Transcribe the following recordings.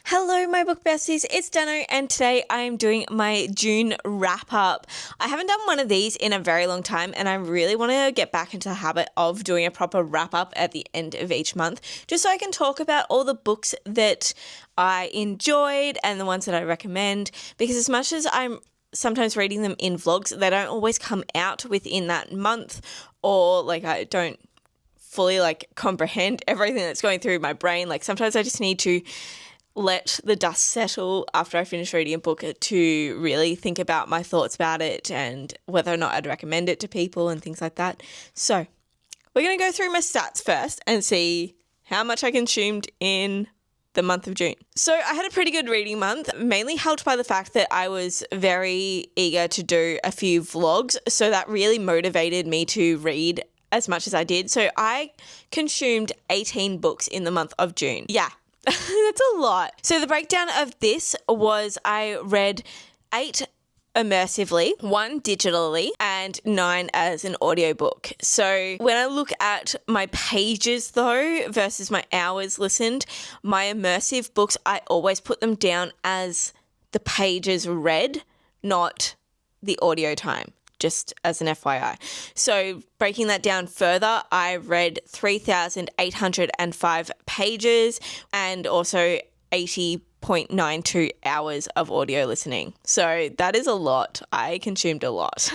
Hello, my book besties. It's Dano, and today I am doing my June wrap up. I haven't done one of these in a very long time, and I really want to get back into the habit of doing a proper wrap up at the end of each month, just so I can talk about all the books that I enjoyed and the ones that I recommend, because as much as I'm sometimes reading them in vlogs, they don't always come out within that month, or I don't fully comprehend everything that's going through my brain. Sometimes I just need to let the dust settle after I finish reading a book to really think about my thoughts about it and whether or not I'd recommend it to people and things like that. So we're going to go through my stats first and see how much I consumed in the month of June. So I had a pretty good reading month, mainly helped by the fact that I was very eager to do a few vlogs. So that really motivated me to read as much as I did. So I consumed 18 books in the month of June. Yeah. That's a lot. So the breakdown of this was I read 8 immersively, 1 digitally, and 9 as an audiobook. So when I look at my pages though versus my hours listened, my immersive books, I always put them down as the pages read, not the audio time. Just as an FYI. So breaking that down further, I read 3,805 pages and also 80.92 hours of audio listening. So that is a lot. I consumed a lot.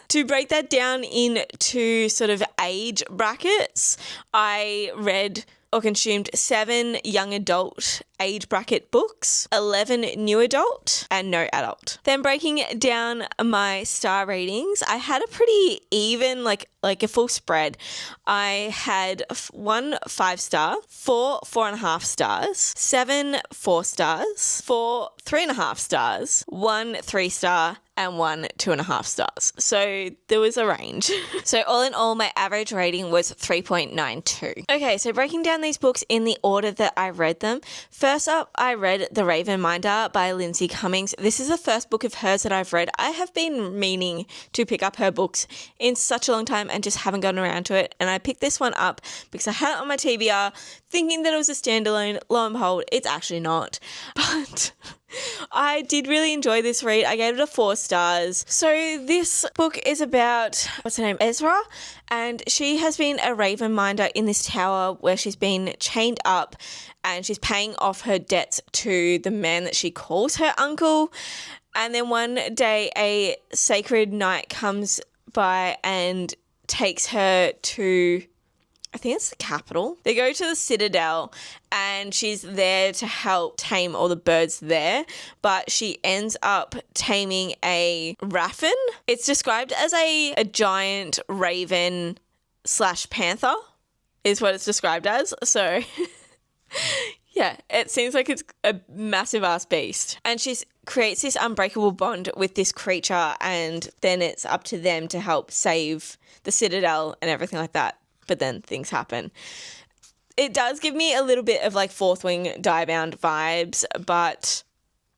To break that down into sort of age brackets, I read or consumed 7 young adult age bracket books, 11 new adult, and no adult. Then breaking down my star ratings, I had a pretty even, like a full spread. I had 1 5-star, 4 4.5 stars, 7 4 stars, 4 3.5 stars, 1 3-star, and 1 2.5 stars. So there was a range. So all in all, my average rating was 3.92. Okay, so breaking down these books in the order that I read them. First up, I read The Raven Minder by Lindsay Cummings. This is the first book of hers that I've read. I have been meaning to pick up her books in such a long time and just haven't gotten around to it. And I picked this one up because I had it on my TBR thinking that it was a standalone. Lo and behold, it's actually not. But I did really enjoy this read. I gave it a 4 stars. So this book is about, what's her name, Ezra, and she has been a raven minder in this tower where she's been chained up and she's paying off her debts to the man that she calls her uncle. And then one day a sacred knight comes by and takes her to, I think it's the capital. They go to the Citadel and she's there to help tame all the birds there, but she ends up taming a raven. It's described as a giant raven / panther is what it's described as. So yeah, it seems like it's a massive ass beast. And she creates this unbreakable bond with this creature, and then it's up to them to help save the Citadel and everything like that. But then things happen. It does give me a little bit of Fourth Wing Diebound vibes, but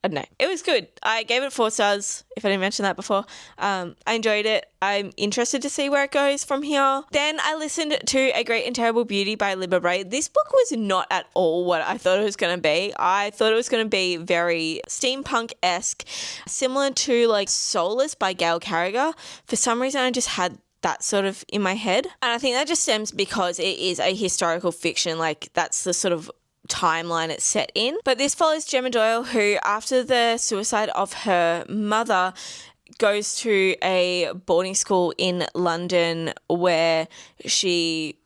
I don't know. It was good. I gave it 4 stars, if I didn't mention that before. I enjoyed it. I'm interested to see where it goes from here. Then I listened to A Great and Terrible Beauty by Libba Bray. This book was not at all what I thought it was going to be. I thought it was going to be very steampunk-esque, similar to Soulless by Gail Carriger. For some reason, I just had that sort of in my head. And I think that just stems because it is a historical fiction. That's the sort of timeline it's set in. But this follows Gemma Doyle, who after the suicide of her mother goes to a boarding school in London where she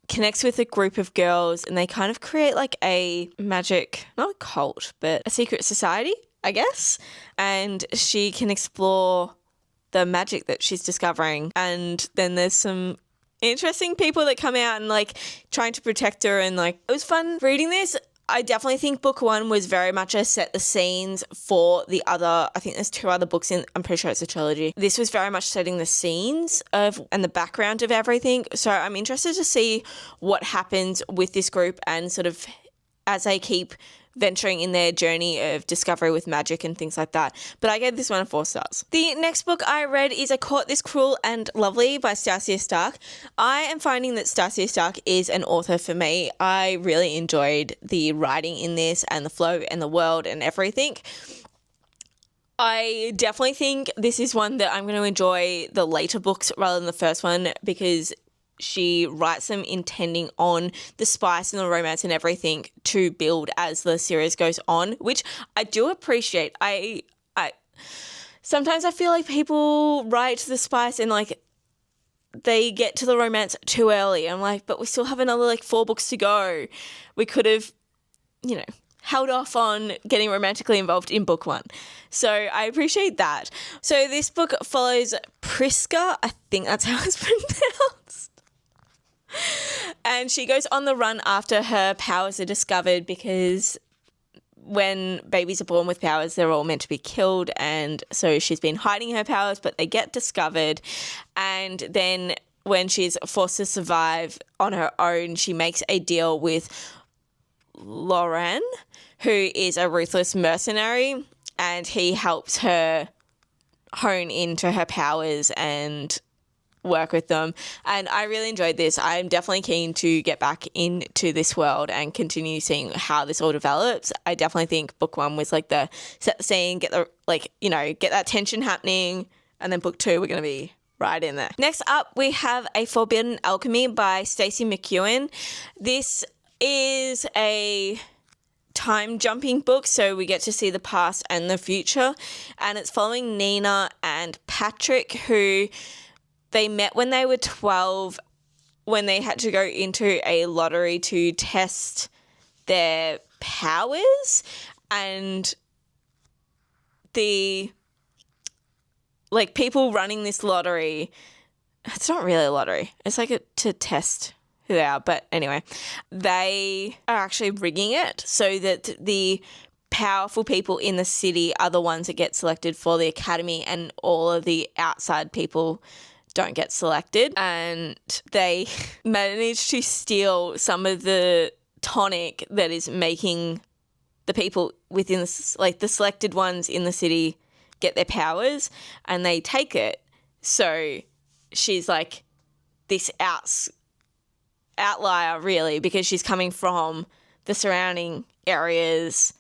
connects with a group of girls and they kind of create a magic, not a cult, but a secret society, I guess. And she can explore the magic that she's discovering. And then there's some interesting people that come out and trying to protect her, and it was fun reading this. I definitely think book 1 was very much a set the scenes for the other, I think there's 2 other books in, I'm pretty sure it's a trilogy. This was very much setting the scenes of and the background of everything. So I'm interested to see what happens with this group and sort of as they keep venturing in their journey of discovery with magic and things like that. But I gave this one 4 stars. The next book I read is I Caught This Cruel and Lovely by Stacia Stark. I am finding that Stacia Stark is an author for me. I really enjoyed the writing in this and the flow and the world and everything. I definitely think this is one that I'm going to enjoy the later books rather than the first one, because she writes them intending on the spice and the romance and everything to build as the series goes on, which I do appreciate. I sometimes I feel like people write the spice and like they get to the romance too early. I'm like, but we still have another like 4 books to go. We could have, held off on getting romantically involved in book 1. So I appreciate that. So this book follows Priska. I think that's how it's pronounced. And she goes on the run after her powers are discovered, because when babies are born with powers, they're all meant to be killed. And so she's been hiding her powers, but they get discovered. And then when she's forced to survive on her own, she makes a deal with Lauren, who is a ruthless mercenary, and he helps her hone into her powers and work with them. And I really enjoyed this. I'm definitely keen to get back into this world and continue seeing how this all develops. I definitely think book 1 was like the set the scene, get that tension happening, and then book 2 we're going to be right in there. Next up, we have A Forbidden Alchemy by Stacey McEwen. This is a time jumping book, so we get to see the past and the future, and it's following Nina and Patrick, who they met when they were 12, when they had to go into a lottery to test their powers, and the people running this lottery, it's not really a lottery, it's like to test who they are, but anyway, they are actually rigging it so that the powerful people in the city are the ones that get selected for the academy, and all of the outside people don't get selected. And they managed to steal some of the tonic that is making the people within the selected ones in the city get their powers, and they take it. So she's like this outlier, really, because she's coming from the surrounding areas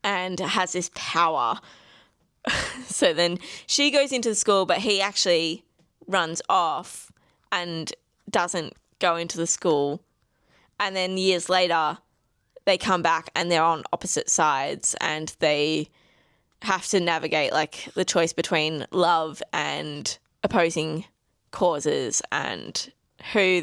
and has this power. So then she goes into the school, but he actually runs off and doesn't go into the school. And then years later, they come back and they're on opposite sides, and they have to navigate the choice between love and opposing causes, and who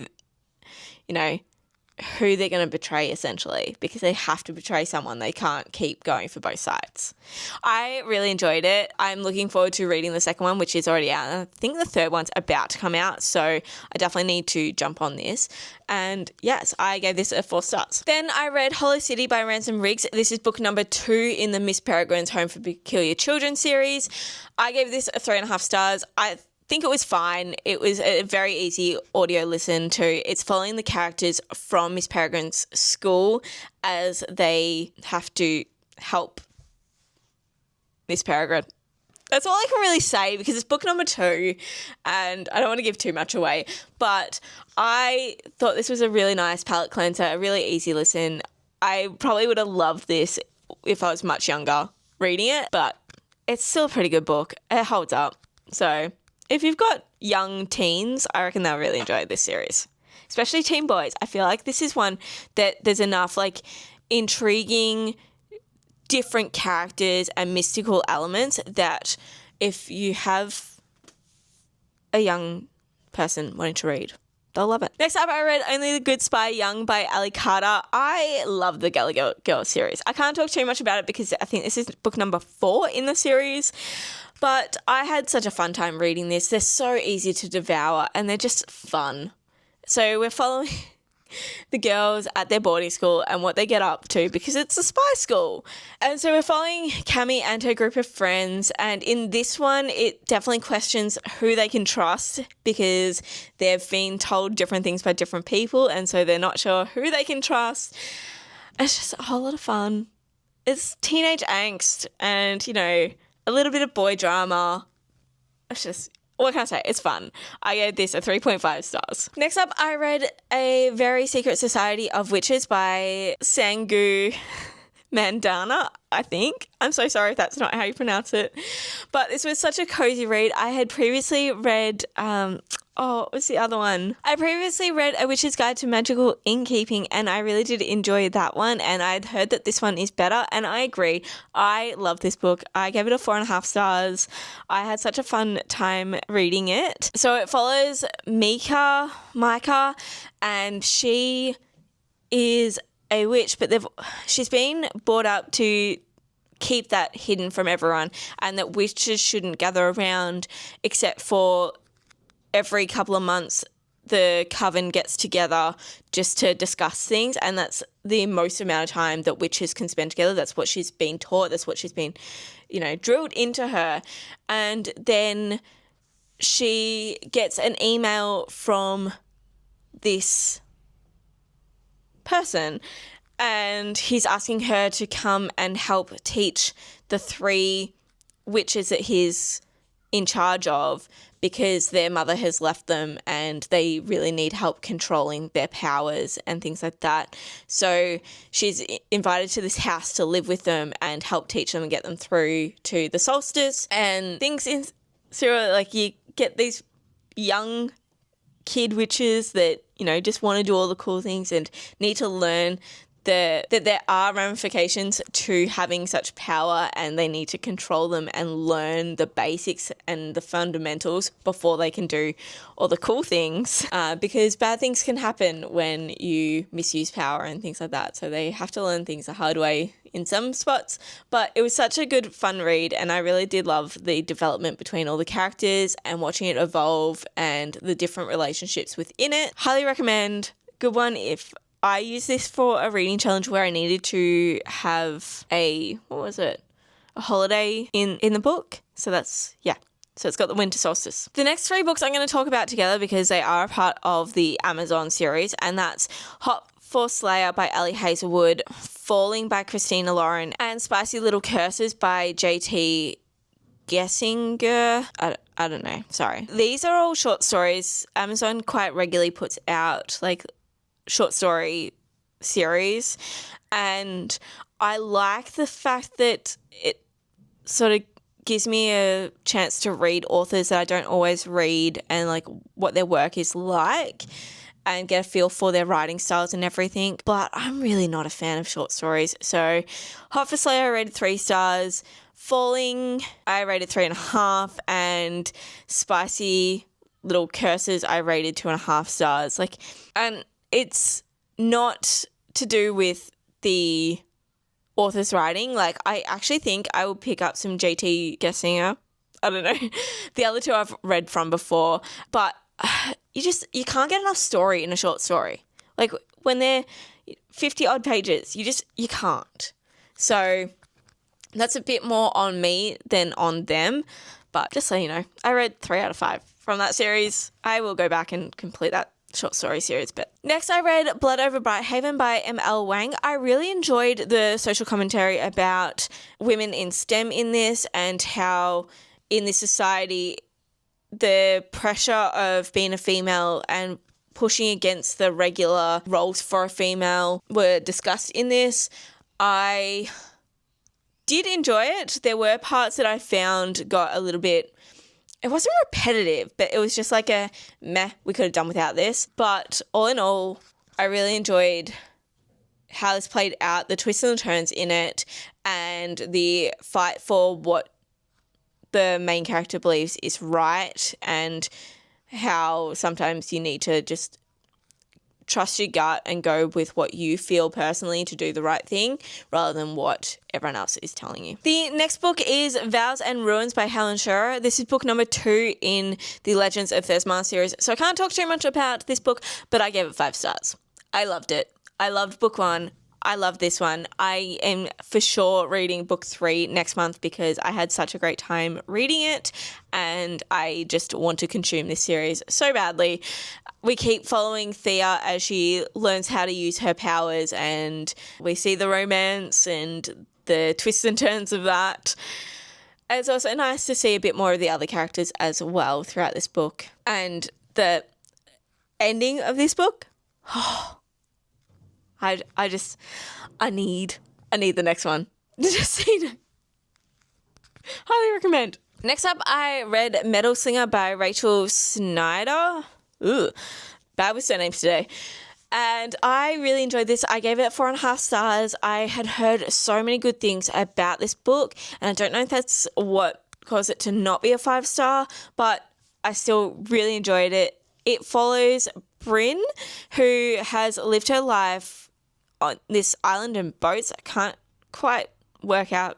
they're going to betray, essentially, because they have to betray someone. They can't keep going for both sides. I really enjoyed it. I'm looking forward to reading the second one, which is already out. And I think the third one's about to come out, so I definitely need to jump on this. And yes, I gave this a 4 stars. Then I read Hollow City by Ransom Riggs. This is book number 2 in the Miss Peregrine's Home for Peculiar Children series. I gave this a 3.5 stars. I think it was fine. It was a very easy audio listen to. It's following the characters from Miss Peregrine's school as they have to help Miss Peregrine. That's all I can really say, because it's book number 2 and I don't want to give too much away, but I thought this was a really nice palate cleanser, a really easy listen. I probably would have loved this if I was much younger reading it, but it's still a pretty good book. It holds up. So if you've got young teens, I reckon they'll really enjoy this series, especially teen boys. I feel like this is one that there's enough intriguing, different characters and mystical elements that if you have a young person wanting to read, they'll love it. Next up, I read Only the Good Spy Young by Ali Carter. I love the Gallagher Girls series. I can't talk too much about it because I think this is book number 4 in the series. But I had such a fun time reading this. They're so easy to devour and they're just fun. So we're following the girls at their boarding school and what they get up to, because it's a spy school. And so we're following Cami and her group of friends. And in this one, it definitely questions who they can trust, because they've been told different things by different people. And so they're not sure who they can trust. It's just a whole lot of fun. it's teenage angst and, you know, a little bit of boy drama. It's just, what can I say? It's fun. I gave this a 3.5 stars. Next up, I read A Very Secret Society of Witches by Sangu Mandana, I think. I'm so sorry if that's not how you pronounce it. But this was such a cozy read. I had previously read, what's the other one? I previously read A Witch's Guide to Magical Innkeeping, and I really did enjoy that one. And I'd heard that this one is better, and I agree. I love this book. I gave it a 4.5 stars. I had such a fun time reading it. So it follows Micah, and she is a witch, but she's been brought up to keep that hidden from everyone, and that witches shouldn't gather around except for every couple of months the coven gets together just to discuss things, and that's the most amount of time that witches can spend together. That's what she's been taught. That's what she's been, you know, drilled into her. And then she gets an email from this person, and he's asking her to come and help teach the 3 witches that he's in charge of, because their mother has left them and they really need help controlling their powers and things like that. So she's invited to this house to live with them and help teach them and get them through to the solstice and things in Syria. Like, you get these young kid witches that, you know, just want to do all the cool things and need to learn that there are ramifications to having such power, and they need to control them and learn the basics and the fundamentals before they can do all the cool things, because bad things can happen when you misuse power and things like that. So they have to learn things the hard way in some spots. But it was such a good, fun read, and I really did love the development between all the characters and watching it evolve and the different relationships within it. Highly recommend. Good one. If I used this for a reading challenge where I needed to have a holiday in the book. So that's, yeah. So it's got the winter solstice. The next 3 books I'm going to talk about together because they are a part of the Amazon series, and that's Hot for Slayer by Ellie Hazelwood, Falling by Christina Lauren, and Spicy Little Curses by JT Gessinger. I don't know. Sorry. These are all short stories. Amazon quite regularly puts out like short story series, and I like the fact that it sort of gives me a chance to read authors that I don't always read and like what their work is like and get a feel for their writing styles and everything. But I'm really not a fan of short stories. So Hot for Slayer I rated 3 stars, Falling I rated 3.5, and Spicy Little Curses I rated 2.5 stars. Like, and it's not to do with the author's writing. Like, I actually think I will pick up some JT Gessinger. I don't know. The other 2 I've read from before. But you can't get enough story in a short story. Like, when they're 50 odd pages, you can't. So that's a bit more on me than on them. But just so you know, I read 3 out of 5 from that series. I will go back and complete that short story series. But next I read Blood Over Brighthaven by M.L. Wang. I really enjoyed the social commentary about women in STEM in this, and how in this society the pressure of being a female and pushing against the regular roles for a female were discussed in this. I did enjoy it. There were parts that I found got a little bit, it wasn't repetitive, but it was just like a meh, we could have done without this. But all in all, I really enjoyed how this played out, the twists and the turns in it, and the fight for what the main character believes is right, and how sometimes you need to just trust your gut and go with what you feel personally to do the right thing rather than what everyone else is telling you. The next book is Vows and Ruins by Helen Shearer. This is book number 2 in the Legends of Thesmar series. So I can't talk too much about this book, but I gave it 5 stars. I loved it. I loved book 1. I love this one. I am for sure reading book 3 next month because I had such a great time reading it, and I just want to consume this series so badly. We keep following Thea as she learns how to use her powers, and we see the romance and the twists and turns of that. It's also nice to see a bit more of the other characters as well throughout this book. And the ending of this book, I need the next one. Just highly recommend. Next up, I read Metal Slinger by Rachel Snyder. Ooh, bad with surnames today. And I really enjoyed this. I gave it 4.5 stars. I had heard so many good things about this book, and I don't know if that's what caused it to not be a 5-star, but I still really enjoyed it. It follows Bryn, who has lived her life on this island in boats. I can't quite work out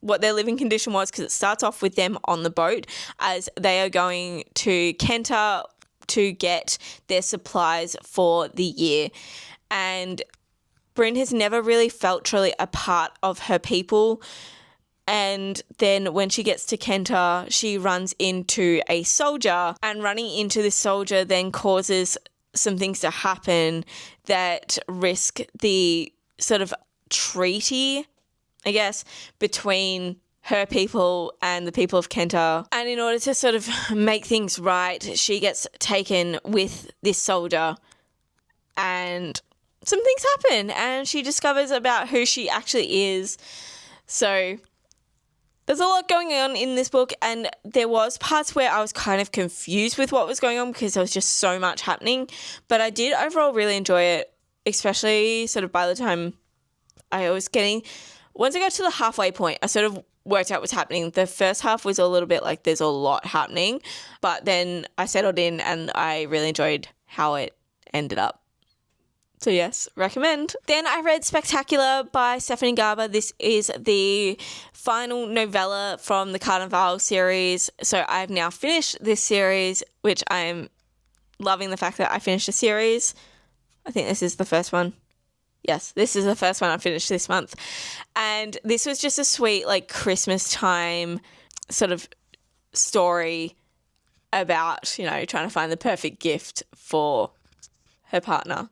what their living condition was because it starts off with them on the boat as they are going to Kenta to get their supplies for the year. And Bryn has never really felt truly a part of her people. And then when she gets to Kenta, she runs into a soldier, and running into this soldier then causes some things to happen that risk the sort of treaty, I guess, between her people and the people of Kenta. And in order to sort of make things right, she gets taken with this soldier and some things happen and she discovers about who she actually is. So there's a lot going on in this book, and there was parts where I was kind of confused with what was going on because there was just so much happening. But I did overall really enjoy it, especially sort of by the time once I got to the halfway point, I sort of worked out what's happening. The first half was a little bit like there's a lot happening, but then I settled in and I really enjoyed how it ended up. So yes, recommend. Then I read Spectacular by Stephanie Garber. This is the final novella from the Carnival series. So I've now finished this series, which I'm loving the fact that I finished a series. I think this is the first one. Yes, this is the first one I finished this month. And this was just a sweet, like, Christmas time sort of story about, trying to find the perfect gift for her partner.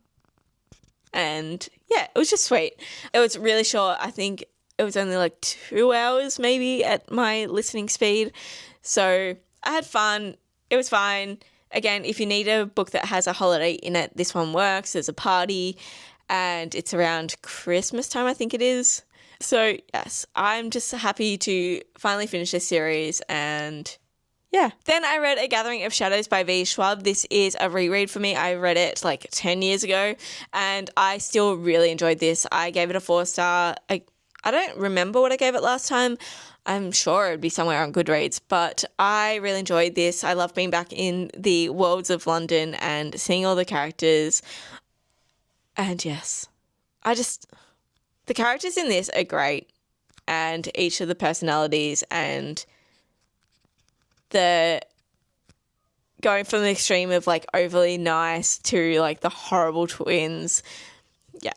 And yeah, it was just sweet. It was really short. I think it was only like 2 hours maybe at my listening speed. So I had fun. It was fine. Again, if you need a book that has a holiday in it, this one works. There's a party and it's around Christmas time, I think it is. So yes, I'm just happy to finally finish this series and yeah. Then I read A Gathering of Shadows by V. Schwab. This is a reread for me. I read it like 10 years ago and I still really enjoyed this. I gave it a 4-star. I don't remember what I gave it last time. I'm sure it'd be somewhere on Goodreads, but I really enjoyed this. I love being back in the worlds of London and seeing all the characters. And yes, the characters in this are great, and each of the personalities and the going from the extreme of like overly nice to like the horrible twins. Yeah.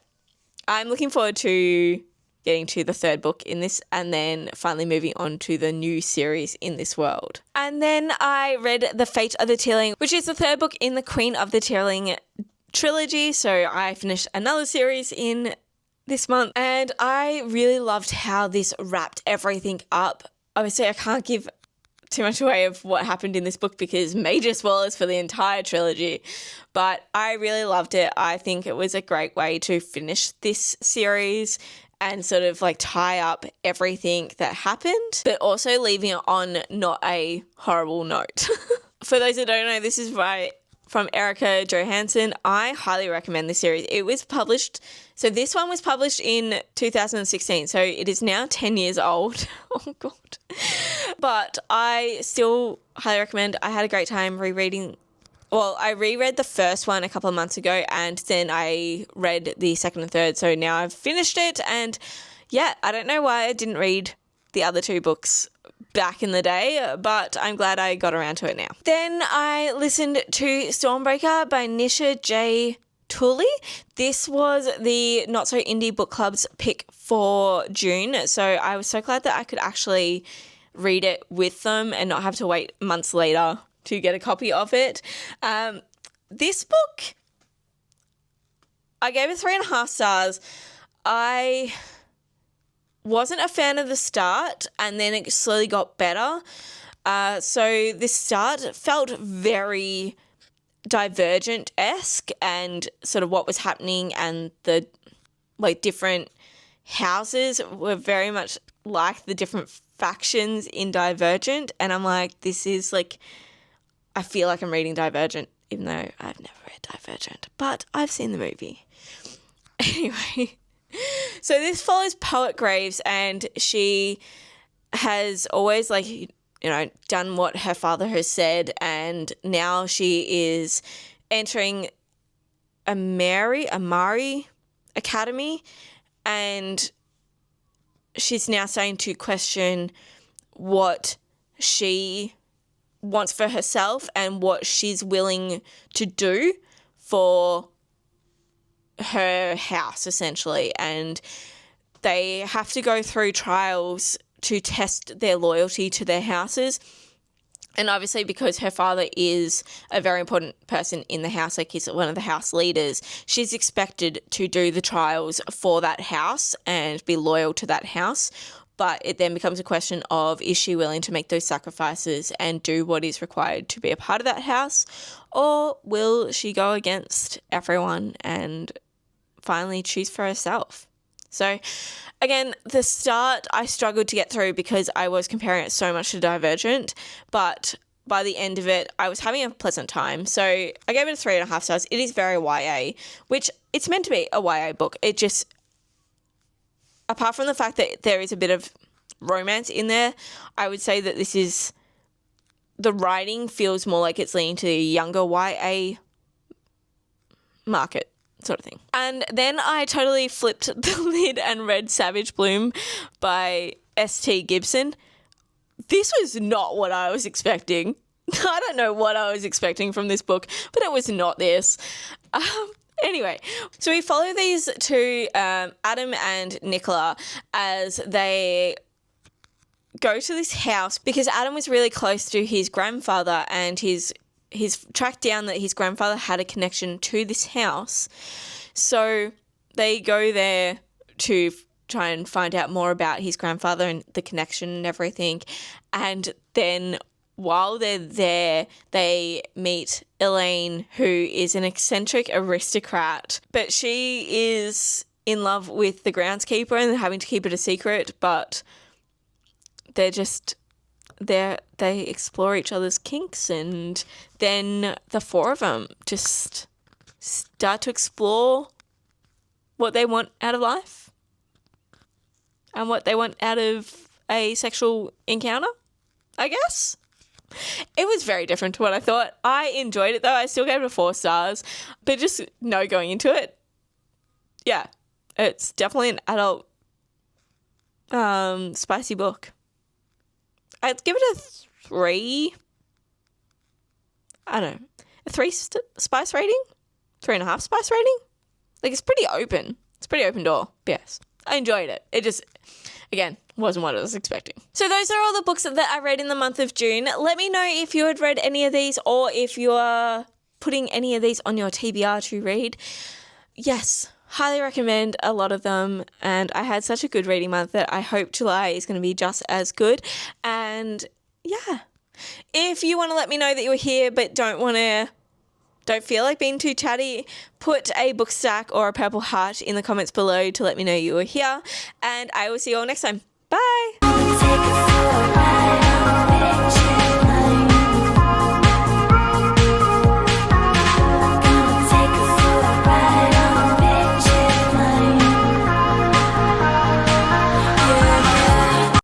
I'm looking forward to getting to the 3rd book in this and then finally moving on to the new series in this world. And then I read The Fate of the Tearling, which is the 3rd book in the Queen of the Tearling trilogy. So I finished another series in this month and I really loved how this wrapped everything up. Obviously, I can't give too much away of what happened in this book because major spoilers for the entire trilogy, but I really loved it. I think it was a great way to finish this series and sort of like tie up everything that happened, but also leaving it on not a horrible note. For those that don't know, this is from Erica Johansson. I highly recommend this series. It was published, so this one was published in 2016, so it is now 10 years old. Oh God. But I still highly recommend. I had a great time rereading. Well, I reread the first one a couple of months ago and then I read the 2nd and 3rd. So now I've finished it and yeah, I don't know why I didn't read the other 2 books back in the day, but I'm glad I got around to it now. Then I listened to Stormbreaker by Nisha J. Tooley. This was the Not So Indie Book Club's pick for June, so I was so glad that I could actually read it with them and not have to wait months later to get a copy of it. This book, I gave it 3.5 stars. I wasn't a fan of the start, and then it slowly got better. So this start felt very Divergent-esque, and sort of what was happening, and the like different houses were very much like the different factions in Divergent, and I'm like, this is like, I feel like I'm reading Divergent, even though I've never read Divergent, but I've seen the movie. Anyway, so this follows Poet Graves, and she has always done what her father has said, and now she is entering Amari Academy, and she's now starting to question what she wants for herself and what she's willing to do for her house, essentially. And they have to go through trials to test their loyalty to their houses. And obviously, because her father is a very important person in the house, like he's one of the house leaders, she's expected to do the trials for that house and be loyal to that house. But it then becomes a question of, is she willing to make those sacrifices and do what is required to be a part of that house? Or will she go against everyone and finally choose for herself? So again, the start I struggled to get through because I was comparing it so much to Divergent, but by the end of it, I was having a pleasant time. So I gave it a 3.5 stars. It is very YA, which it's meant to be a YA book. It just, apart from the fact that there is a bit of romance in there, I would say that this is, the writing feels more like it's leaning to the younger YA market sort of thing. And then I totally flipped the lid and read Savage Bloom by S.T. Gibson. This was not what I was expecting. I don't know what I was expecting from this book, but it was not this. Anyway, so we follow these two, Adam and Nicola, as they go to this house because Adam was really close to his grandfather, and he's tracked down that his grandfather had a connection to this house. So they go there to try and find out more about his grandfather and the connection and everything. And then while they're there, they meet Elaine, who is an eccentric aristocrat, but she is in love with the groundskeeper and having to keep it a secret, but they explore each other's kinks, and then the four of them just start to explore what they want out of life and what they want out of a sexual encounter, I guess. It was very different to what I thought. I enjoyed it, though. I still gave it a 4 stars, but just going into it, yeah, it's definitely an adult spicy book. I'd give it a 3. I don't know. A 3 spice rating? 3.5 spice rating? Like, it's pretty open. It's a pretty open door. Yes. I enjoyed it. It just, again, wasn't what I was expecting. So those are all the books that I read in the month of June. Let me know if you had read any of these, or if you are putting any of these on your TBR to read. Yes, highly recommend a lot of them, and I had such a good reading month that I hope July is going to be just as good. And yeah, if you want to let me know that you were here but don't feel like being too chatty, put a book stack or a purple heart in the comments below to let me know you were here, and I will see you all next time. Bye!